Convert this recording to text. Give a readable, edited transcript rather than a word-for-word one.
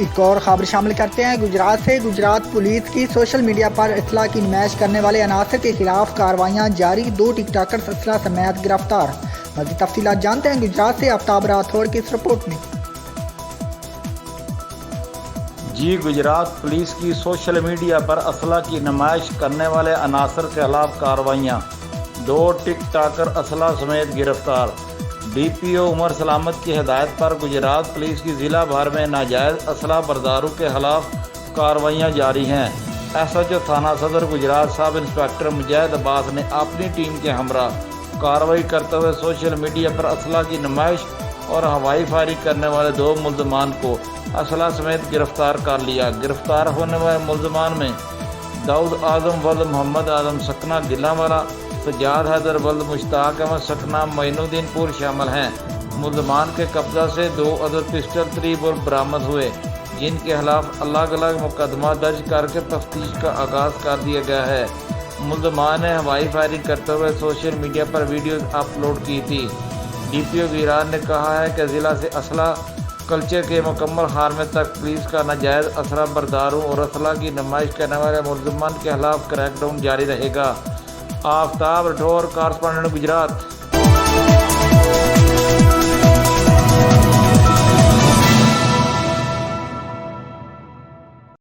मज़ीद को और खबर शामिल करते हैं गुजरात से। गुजरात पुलिस की सोशल मीडिया पर असला की नुमाइश करने वाले अनासर के खिलाफ कार्रवाइयाँ जारी, 2 टिकटॉकर्स असला समेत गिरफ्तार। मज़ीद तफसीलात जानते हैं गुजरात से आफ्ताब राठौड़ की इस रिपोर्ट में। जी, गुजरात पुलिस की सोशल मीडिया पर असला की नुमाइश करने वाले अनासर के खिलाफ कार्रवाइयाँ, 2 टिकटॉकर असला समेत गिरफ्तार। डीपीओ उमर सलामत की हिदायत पर गुजरात पुलिस की ज़िला भर में नाजायज़ असला बरदारों के खिलाफ कार्रवाइयाँ जारी हैं। एसएचओ थाना सदर गुजरात सब इंस्पेक्टर मुजाहिद अब्बास ने अपनी टीम के हमरा कार्रवाई करते हुए सोशल मीडिया पर असला की नुमाइश और हवाई फायरिंग करने वाले 2 मुल्ज़मान को असला समेत गिरफ्तार कर लिया। गिरफ्तार होने वाले मुल्ज़मान में दाऊद आजम वल्द मोहम्मद आजम सकना गिलावाला, सजाद हैदर वल्द मुश्ताक अहमद सकना मोइनुद्दीनपुर शामिल हैं। मुल्ज़मान के कब्जा से 2 अदद पिस्टल 3 बोर बरामद हुए, जिनके खिलाफ अलग अलग मुकदमा दर्ज करके तफ्तीश का आगाज़ कर दिया गया है। मुल्ज़मान ने हवाई फायरिंग करते हुए सोशल मीडिया पर वीडियो अपलोड की थी। डीपीओ गिरान ने कहा है कि ज़िला से असला कल्चर के मुकम्मल खात्मे तक पुलिस का नाजायज़ असला बरदारों और असला की नुमाइश करने वाले मुल्ज़मान के खिलाफ क्रैकडाउन जारी रहेगा। आफ्ताब राठौड़, कॉरेस्पोंडेंट गुजरात।